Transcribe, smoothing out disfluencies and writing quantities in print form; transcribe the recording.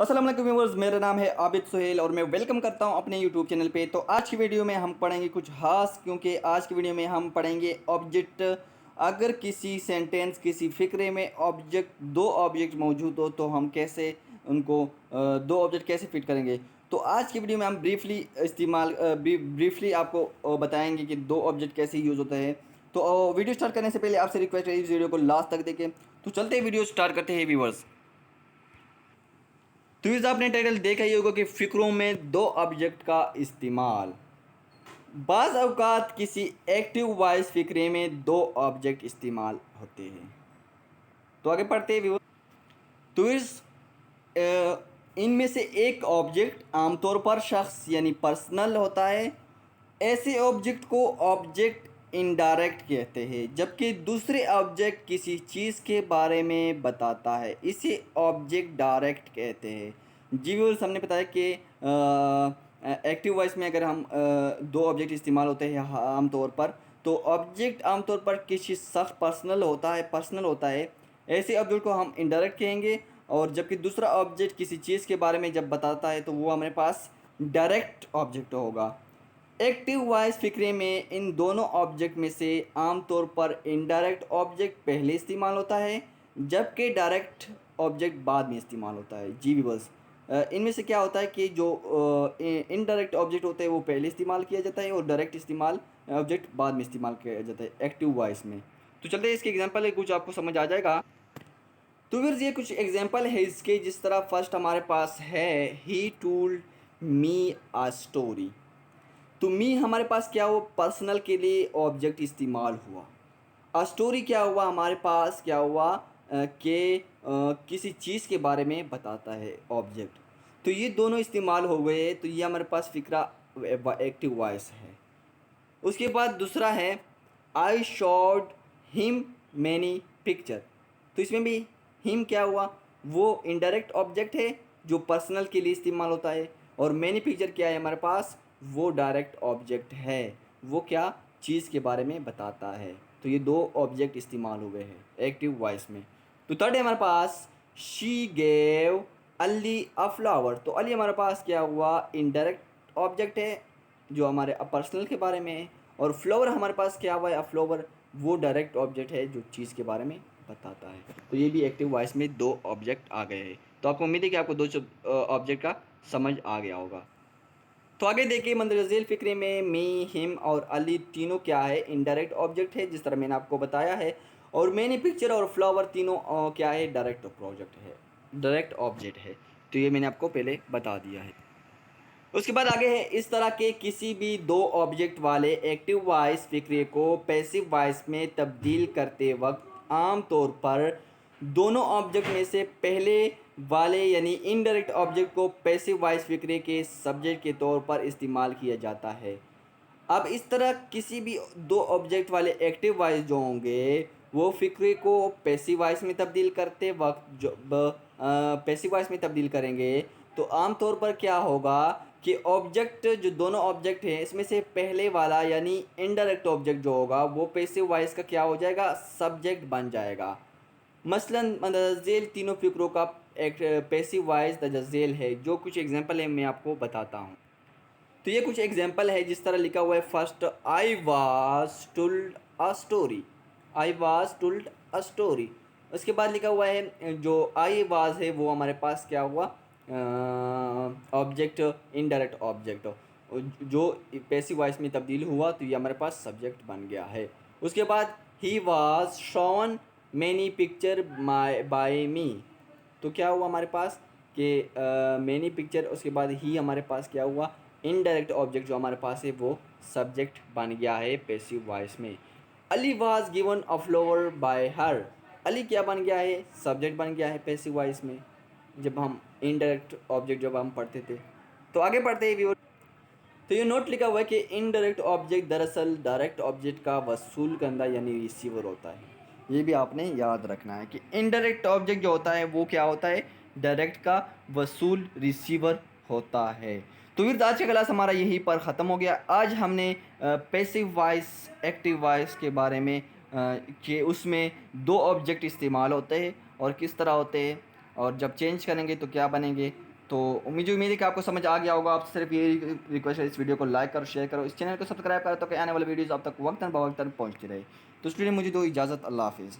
अस्सलाम वालेकुम व्यूअर्स, मेरा नाम है आबिद सुहेल और मैं वेलकम करता हूं अपने यूट्यूब चैनल पे। तो आज की वीडियो में हम पढ़ेंगे कुछ खास, क्योंकि आज की वीडियो में हम पढ़ेंगे ऑब्जेक्ट। अगर किसी सेंटेंस किसी फ़िक्रे में दो ऑब्जेक्ट मौजूद हो तो हम कैसे उनको दो ऑब्जेक्ट कैसे फिट करेंगे। तो आज की वीडियो में हम ब्रीफली आपको बताएंगे कि दो ऑब्जेक्ट कैसे यूज़ होते हैं। तो वीडियो स्टार्ट करने से पहले आपसे रिक्वेस्ट है इस वीडियो को लास्ट तक देखें। तो चलते हैं, वीडियो स्टार्ट करते हैं व्यूअर्स। तो इस आपने टाइटल देखा ही होगा कि फ़िक्रों में दो ऑब्जेक्ट का इस्तेमाल। बाज़ अवकात किसी एक्टिव वॉइस फ़िक्रे में दो ऑब्जेक्ट इस्तेमाल होते हैं। तो आगे पढ़ते हैं व्यूअर। तो इनमें से एक ऑब्जेक्ट आमतौर पर शख्स यानी पर्सनल होता है। ऐसे ऑब्जेक्ट को ऑब्जेक्ट इनडायरेक्ट कहते हैं, जबकि दूसरे ऑब्जेक्ट किसी चीज़ के बारे में बताता है, इसे ऑब्जेक्ट डायरेक्ट कहते हैं। जी व्यूअर्स, हमने बताया कि एक्टिव वॉइस में अगर हम दो ऑब्जेक्ट इस्तेमाल होते हैं आमतौर पर, तो ऑब्जेक्ट आमतौर पर किसी शख्स पर्सनल होता है। ऐसे ऑब्जेक्ट को हम इनडायरेक्ट कहेंगे, और जबकि दूसरा ऑब्जेक्ट किसी चीज़ के बारे में जब बताता है तो वो हमारे पास डायरेक्ट ऑब्जेक्ट होगा। एक्टिव वॉइस फ़िक्रे में इन दोनों ऑब्जेक्ट में से आमतौर पर इनडायरेक्ट ऑब्जेक्ट पहले इस्तेमाल होता है, जबकि डायरेक्ट ऑब्जेक्ट बाद में इस्तेमाल होता है। जी व्यूअर्स, इनमें से क्या होता है कि जो इनडायरेक्ट ऑब्जेक्ट होते हैं वो पहले इस्तेमाल किया जाता है और डायरेक्ट इस्तेमाल ऑब्जेक्ट बाद में इस्तेमाल किया जाता है एक्टिव वॉइस में। तो चलते हैं, इसके एग्जांपल है, कुछ आपको समझ आ जाएगा। तो व्यूअर्स, ये कुछ एग्जांपल है इसके, जिस तरह फर्स्ट हमारे पास है he told me uh story. तो मी हमारे पास क्या हुआ, पर्सनल के लिए ऑब्जेक्ट इस्तेमाल हुआ। अ स्टोरी क्या हुआ, हमारे पास क्या हुआ कि किसी चीज़ के बारे में बताता है ऑब्जेक्ट। तो ये दोनों इस्तेमाल हो गए, तो ये हमारे पास फ़िक्रा एक्टिव वॉइस है। उसके बाद दूसरा है आई शॉड हिम मैनी पिक्चर। तो इसमें भी हिम क्या हुआ, वो इनडायरेक्ट ऑब्जेक्ट है जो पर्सनल के लिए इस्तेमाल होता है, और मैनी पिक्चर क्या है हमारे पास, वो डायरेक्ट ऑब्जेक्ट है, वो क्या चीज़ के बारे में बताता है। तो ये दो ऑब्जेक्ट इस्तेमाल हुए हैं एक्टिव वॉइस में। तो थर्ड है हमारे पास she gave Ali a flower. तो अली हमारे पास क्या हुआ, इनडायरेक्ट ऑब्जेक्ट है जो हमारे पर्सनल के बारे में है, और फ्लावर हमारे पास क्या हुआ है, फ्लावर वो डायरेक्ट ऑब्जेक्ट है जो चीज़ के बारे में बताता है। तो ये भी एक्टिव वॉइस में दो ऑब्जेक्ट आ गए हैं। तो आपको उम्मीद है कि आपको दो ऑब्जेक्ट का समझ आ गया होगा। तो आगे देखिए, मंदरज़ेल फ़िक्रे में मी, हिम और अली तीनों क्या है, इनडायरेक्ट ऑब्जेक्ट है, जिस तरह मैंने आपको बताया है। और मैंने पिक्चर और फ्लावर तीनों क्या है, डायरेक्ट प्रोजेक्ट है, डायरेक्ट ऑब्जेक्ट है। तो ये मैंने आपको पहले बता दिया है। उसके बाद आगे है, इस तरह के किसी भी दो ऑब्जेक्ट वाले एक्टिव वॉइस फ़िक्रे को पैसिव वॉइस में तब्दील करते वक्त आमतौर पर दोनों ऑब्जेक्ट में से पहले वाले यानी इनडायरेक्ट ऑब्जेक्ट को पैसिव वॉइस फ़िक्रे के सब्जेक्ट के तौर पर इस्तेमाल किया जाता है। अब इस तरह किसी भी दो ऑब्जेक्ट वाले एक्टिव वॉइस जो होंगे, वो फ़िक्रे को पैसिव वॉइस में तब्दील करते वक्त पैसिव वॉइस में तब्दील करेंगे, तो आम तौर पर क्या होगा कि ऑब्जेक्ट जो दोनों ऑब्जेक्ट हैं इसमें से पहले वाला यानी इनडायरेक्ट ऑब्जेक्ट जो होगा वो पैसिव वॉइस का क्या हो जाएगा, सब्जेक्ट बन जाएगा। मसलन दजैल तीनों फ़िक्रों का एक पैसिव वॉइस दजैल है। जो कुछ एग्जांपल है मैं आपको बताता हूँ। तो ये कुछ एग्जांपल है, जिस तरह लिखा हुआ है first, I was told a story. I was told a story. उसके बाद लिखा हुआ है जो आई वाज है वो हमारे पास क्या हुआ, ऑब्जेक्ट, इनडायरेक्ट ऑब्जेक्ट जो पैसिव वॉइस में तब्दील हुआ, तो ये हमारे पास सब्जेक्ट बन गया है। उसके बाद ही was shown many picture by me. तो क्या हुआ हमारे पास कि मैनी पिक्चर, उसके बाद ही हमारे पास क्या हुआ, इनडायरेक्ट ऑब्जेक्ट जो हमारे पास है वो सब्जेक्ट बन गया है पैसिव वॉइस में। Ali was given a flower bye हर। अली क्या बन गया है, सब्जेक्ट बन गया है पैसिव वॉइस में, जब हम इनडायरेक्ट ऑब्जेक्ट जब हम पढ़ते थे। तो आगे पढ़ते हैं व्यूअर। तो ये नोट लिखा हुआ है कि इनडायरेक्ट ऑब्जेक्ट दरअसल डायरेक्ट ऑब्जेक्ट का वसूल करना यानी रिसीवर होता है। ये भी आपने याद रखना है कि इनडायरेक्ट ऑब्जेक्ट जो होता है वो क्या होता है, डायरेक्ट का वसूल रिसीवर होता है। तो फिर आज का क्लास हमारा यहीं पर ख़त्म हो गया। आज हमने पैसिव वॉइस एक्टिव वॉइस के बारे में कि उसमें दो ऑब्जेक्ट इस्तेमाल होते हैं और किस तरह होते हैं, और जब चेंज करेंगे तो क्या बनेंगे, तो उम्मीद है कि आपको समझ आ गया होगा। आपसे सिर्फ ये रिक्वेस्ट है, इस वीडियो को लाइक करो, शेयर करो, इस चैनल को सब्सक्राइब करो, तो कि आने वाले वीडियोज़ आप तक वक्तन बवक्तन पहुँचती रहे। तो स्टूडेंट मुझे दो इजाज़त, अल्लाह हाफिज़।